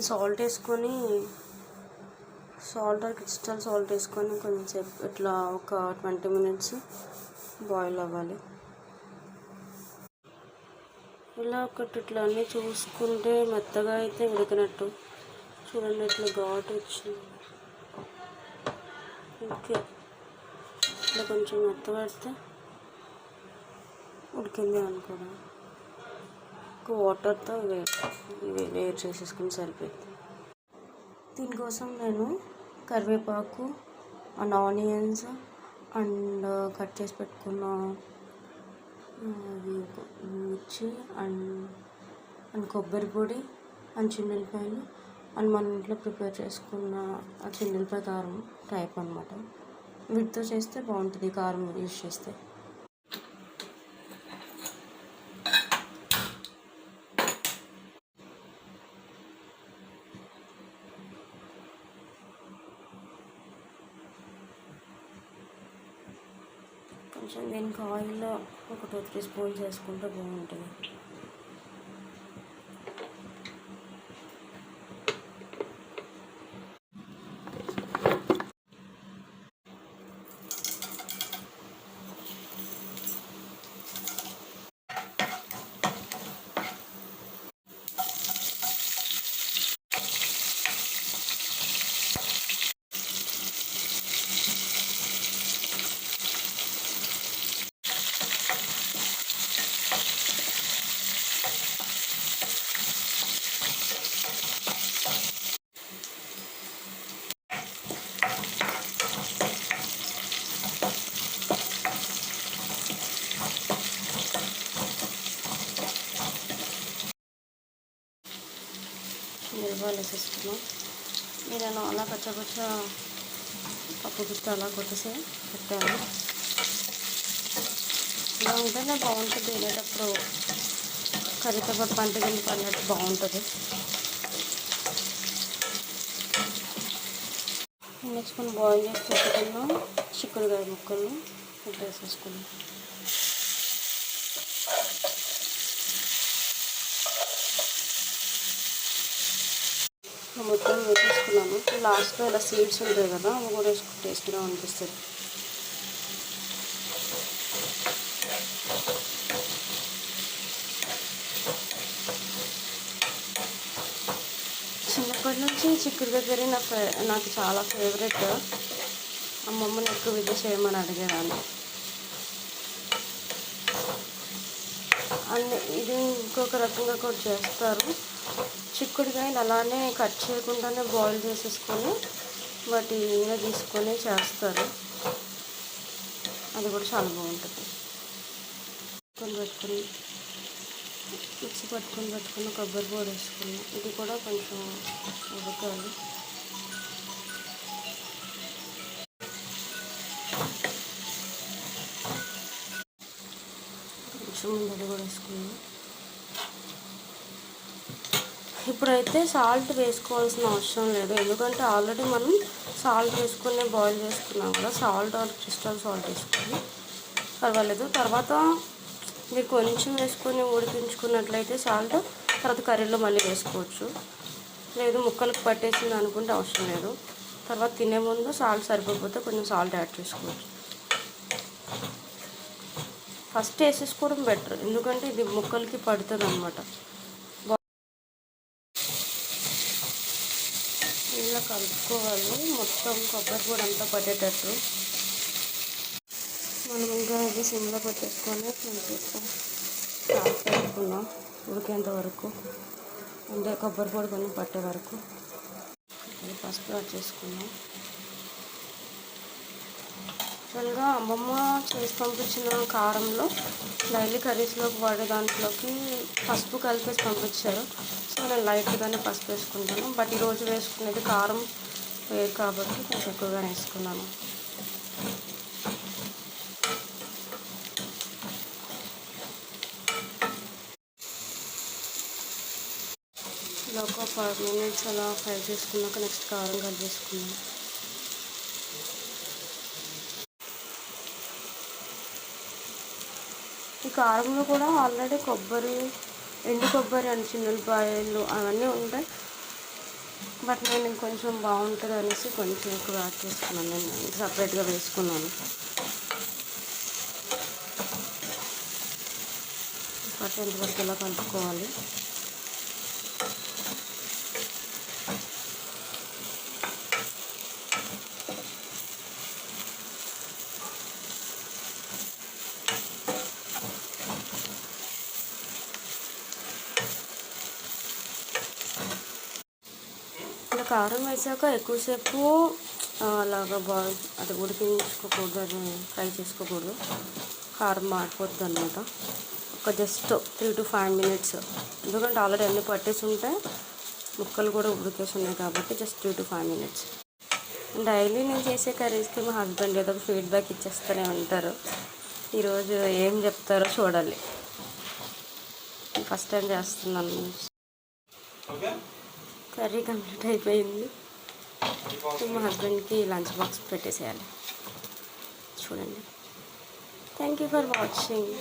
Salt వేసుకొని crystal salt వేసుకొని కొంచెంసేపు ఇట్లా ఒక 20 minutes బాయిల్ అవ్వాలి. ఇలా ఒకటి ఇట్లా అన్నీ చూసుకుంటే మెత్తగా అయితే ఉడికినట్టు. చూడండి ఇట్లా ఘాటు వచ్చింది. ఓకే, ఇట్లా కొంచెం మెత్తబడితే ఉడికింది అనుకోవడం. వాటర్తో వేరు చేసేసుకుని సరిపోయింది. దీనికోసం నేను కరివేపాకు అండ్ ఆనియన్స్ అండ్ కట్ చేసి పెట్టుకున్న మిర్చి అండ్ కొబ్బరి పొడి అండ్ చిన్నులపాయలు అండ్ మన ఇంట్లో ప్రిపేర్ చేసుకున్న ఆ చిన్నులపాయ కారం టైప్ అనమాట. వీటితో చేస్తే బాగుంటుంది కారం యూజ్ చేస్తే. కొంచెం దీనికి ఆయిల్లో ఒక 2-3 స్పూన్స్ వేసుకుంటే బాగుంటుంది. మిరపకాయలు వేసేసుకున్నాం. నేను అలా పచ్చపచ్చ పప్పు గుత్తి అలా కొట్టేసి పెట్టాను. ఇలా ఉంటేనే బాగుంటుంది. తినేటప్పుడు కర్రీతో పాటు పంటగిల్లి పడినట్టు బాగుంటుంది. వేసుకొని బాయిల్ చేసి పెట్టుకున్నాం చిక్కుడుకాయ ముక్కలు ఇట్లా వేసేసుకున్నాం. మొత్తం వేసేసుకున్నాను. లాస్ట్లో ఇలా సీడ్స్ ఉంటాయి కదా, అవి కూడా వేసుకుని టేస్ట్గా అనిపిస్తుంది. చిన్నప్పటి నుంచి చిక్కుడుకాయ కర్రీ నాకు చాలా ఫేవరెట్. అమ్మమ్మని ఎక్కువ ఇది చేయమని అడిగేదాన్ని. ఇది ఇంకొక రకంగా కూడా చేస్తారు. చిక్కుడుకాయలు అలానే కట్ చేయకుండానే బాయిల్ చేసేసుకొని వాటి మీద తీసుకొని చేస్తారు. అది కూడా చాలా బాగుంటుంది. మిక్సీ పెట్టుకున్న కొబ్బరి పొడి వేసుకున్నాం. ఇది కూడా కొంచెం ఉడకాలి. కొంచెం ఇది కూడా వేసుకున్నాం. ఇప్పుడైతే సాల్ట్ వేసుకోవాల్సిన అవసరం లేదు, ఎందుకంటే ఆల్రెడీ మనం సాల్ట్ వేసుకుని బాయిల్ చేసుకున్నాం కదా. సాల్ట్ ఆర్ క్రిస్టల్ సాల్ట్ వేసుకొని పర్వాలేదు. తర్వాత మీరు కొంచెం వేసుకొని ఉడికించుకున్నట్లయితే సాల్ట్ తర్వాత కర్రీలో మళ్ళీ వేసుకోవచ్చు. లేదు ముక్కలకు పట్టేసింది అనుకుంటే అవసరం లేదు. తర్వాత తినే ముందు సాల్ట్ సరిపోతే కొంచెం సాల్ట్ యాడ్ చేసుకోవచ్చు. ఫస్ట్ వేసేసుకోవడం బెటర్, ఎందుకంటే ఇది ముక్కలకి పడుతుంది అన్నమాట. ఇలా కలుపుకోవాలి మొత్తం కొబ్బరి పొడి అంతా పట్టేటట్టు. మనం ఇంకా ఇది సిమ్లో పెట్టేసుకొని కొంచెం పెట్టుకున్నాం ఉడికేంత వరకు, అంటే కొబ్బరి పొడి కొంచెం పట్టే వరకు. పసుపు యాడ్ చేసుకున్నాం. యాక్చువల్గా అమ్మమ్మ చేసి పంపించిన కారంలో డైలీ కర్రీస్లోకి వాడే దాంట్లోకి పసుపు కలిపేసి పంపించారు. సో నేను లైట్గానే పసుపు వేసుకుంటాను. బట్ ఈరోజు వేసుకునేది కారం వేరు కాబట్టి కొంచెం ఎక్కువగానే వేసుకున్నాను. ఇలా ఒక 5 minutes అలా ఫ్రై చేసుకున్నాక నెక్స్ట్ కారం కలిపేసుకున్నాను. ఈ కారంలో కూడా ఆల్రెడీ ఎండు కొబ్బరి అండ్ చిన్నులపాయలు అవన్నీ ఉంటాయి. బట్ నేను ఇంకొంచెం బాగుంటుంది అనేసి కొంచెం ఎక్కువ యాడ్ చేసుకున్నాను. నేను సపరేట్గా వేసుకున్నాను. బట్ ఎంతవరకు ఇలా కలుపుకోవాలి. ఇలా కారం వేసాక ఎక్కువసేపు అలాగా అది ఉడికించుకోకూడదు, అది ఫ్రై చేసుకోకూడదు. కారం మాడిపోద్ది అనమాట. ఒక జస్ట్ 3 to 5 minutes, ఎందుకంటే ఆల్రెడీ అన్నీ పట్టేసి ఉంటాయి, ముక్కలు కూడా ఉడికేసి ఉన్నాయి కాబట్టి జస్ట్ 3 to 5 minutes. డైలీ నేను చేసే కర్రీస్కి మా హస్బెండ్ ఏదో ఒక ఫీడ్బ్యాక్ ఇచ్చేస్తూనే ఉంటారు. ఈరోజు ఏం చెప్తారో చూడాలి. ఫస్ట్ టైం చేస్తున్నాను. కర్రీ కంప్లీట్ అయిపోయింది. మా హస్బెండ్కి లంచ్ బాక్స్ పెట్టేసేయాలి. చూడండి. Thank you for watching.